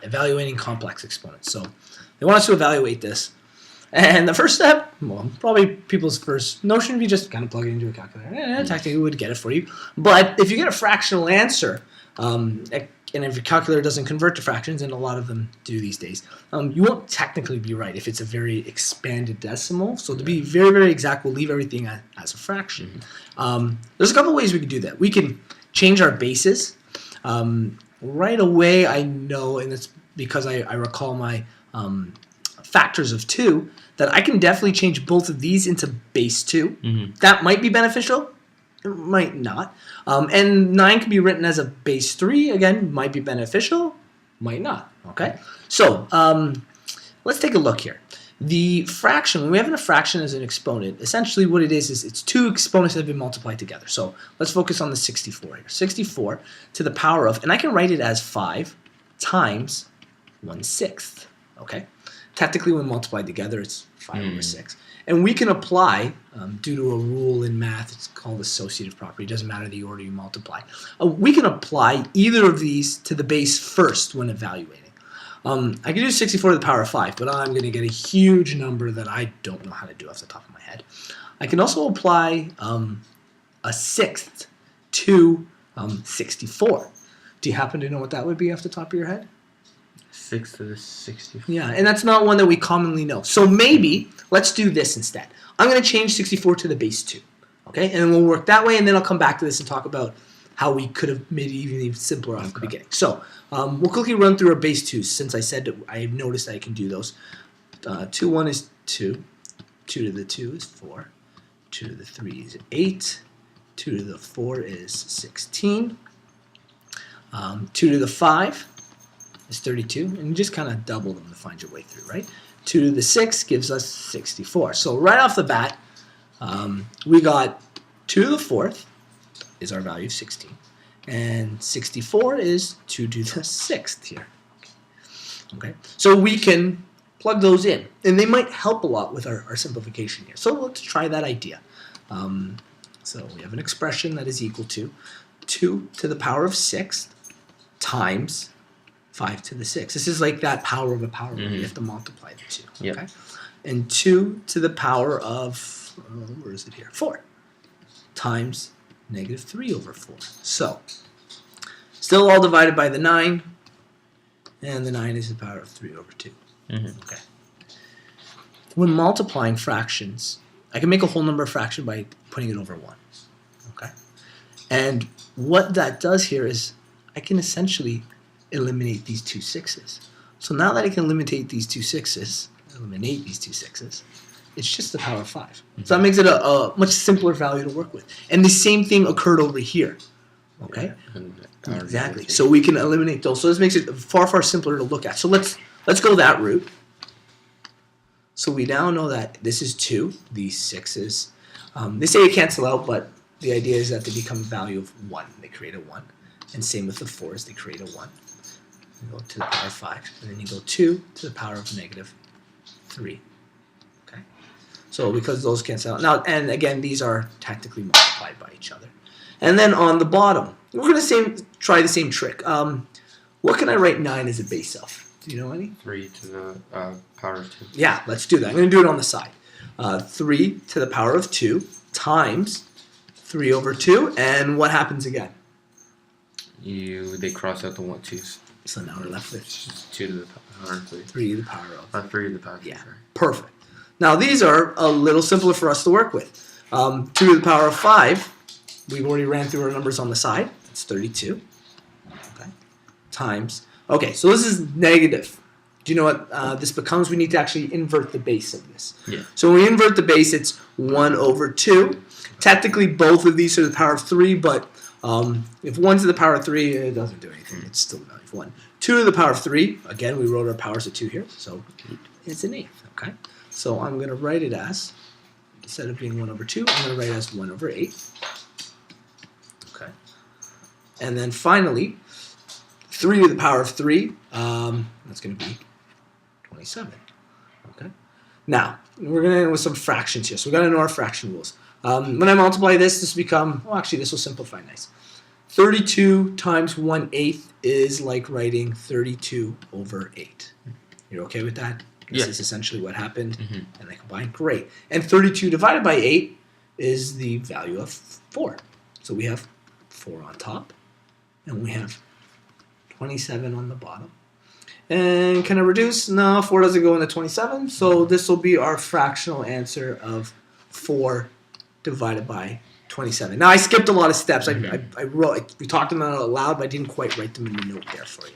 evaluating complex exponents. So they want us to evaluate this. And the first step, well, probably people's first notion would be just kind of plug it into a calculator. Technically, it would get it for you. But if you get a fractional answer, and if your calculator doesn't convert to fractions, and a lot of them do these days, you won't technically be right if it's a very expanded decimal. So to be very, very exact, we'll leave everything as a fraction. There's a couple ways we can do that. We can change our bases. Right away, I know, and it's because I recall my factors of 2, that I can definitely change both of these into base 2. That might be beneficial. It might not. And 9 can be written as a base 3. Again, might be beneficial, might not. Okay? So let's take a look here. The fraction, when we have a fraction as an exponent, essentially what it is it's 2 exponents that have been multiplied together. So let's focus on the 64 here. 64 to the power of, and I can write it as 5 times 1/6. Okay? Technically, when multiplied together, it's 5 over 6. And we can apply, due to a rule in math, it's called Associative Property. It doesn't matter the order you multiply. We can apply either of these to the base first when evaluating. I can do 64 to the power of 5, but I'm going to get a huge number that I don't know how to do off the top of my head. I can also apply a sixth to 64. Do you happen to know what that would be off the top of your head? 6 to the 64. Yeah, and that's not one that we commonly know. So maybe let's do this instead. I'm going to change 64 to the base 2. Okay, and then we'll work that way, and then I'll come back to this and talk about how we could have made it even simpler off the beginning. So we'll quickly run through our base 2s since I said that I noticed that I can do those. 2, 1 is 2. 2 to the 2 is 4. 2 to the 3 is 8. 2 to the 4 is 16. 2 to the 5 is 32, and you just kind of double them to find your way through, right? 2 to the 6 gives us 64. So right off the bat, we got 2 to the 4th is our value of 16, and 64 is 2 to the 6th here. Okay, so we can plug those in, and they might help a lot with our simplification here. So let's try that idea. So we have an expression that is equal to 2 to the power of 6 times 5 to the 6. This is like that power of a power where you have to multiply the 2. Yep. Okay? And 2 to the power of, where is it here? 4 times negative 3 over 4. So, still all divided by the 9, and the 9 is the power of 3 over 2. Okay. When multiplying fractions, I can make a whole number fraction by putting it over 1. Okay? And what that does here is I can essentially eliminate these 2 6s. So now that I can eliminate these 2 6s, it's just the power of 5. So that makes it a much simpler value to work with. And the same thing occurred over here. Okay? Yeah, exactly. So we can eliminate those. So this makes it far, far simpler to look at. So let's go that route. So we now know that this is 2, these 6s. They say they cancel out, but the idea is that they become a value of 1. They create a 1. And same with the 4s, they create a 1. You go to the power of 5, and then you go 2 to the power of negative 3. Okay? So because those cancel out. Now, and again, these are technically multiplied by each other. And then on the bottom, we're going to try the same trick. What can I write 9 as a base of? Do you know any? 3 to the power of 2. Yeah, let's do that. I'm going to do it on the side. 3 to the power of 2 times 3 over 2. And what happens again? They cross out the 1 2s. So now we're left with 2 to the power of 3. 3 to the power of 3 to the power of 3. Yeah, perfect. Now these are a little simpler for us to work with. 2 to the power of 5, we've already ran through our numbers on the side. That's 32. Okay. Times. Okay, so this is negative. Do you know what this becomes? We need to actually invert the base of this. Yeah. So when we invert the base, it's 1 over 2. Technically, both of these are the power of 3, but if 1 to the power of 3, it doesn't do anything. It's still the value of 1. 2 to the power of 3, again, we wrote our powers of 2 here, so it's an eighth, okay? So I'm going to write it as, instead of being 1 over 2, I'm going to write it as 1 over 8. Okay. And then finally, 3 to the power of 3, that's going to be 27. Okay. Now, we're going to end with some fractions here. So we've got to know our fraction rules. When I multiply this will become, well, actually, this will simplify nice. 32 times 1/8 is like writing 32 over 8. You're okay with that? This is essentially what happened, and they combine. Great. And 32 divided by 8 is the value of 4. So we have 4 on top, and we have 27 on the bottom. And can I reduce? No, 4 doesn't go into 27, so this will be our fractional answer of 4 divided by 27. Now, I skipped a lot of steps. I wrote, we talked about it out loud, but I didn't quite write them in the note there for you.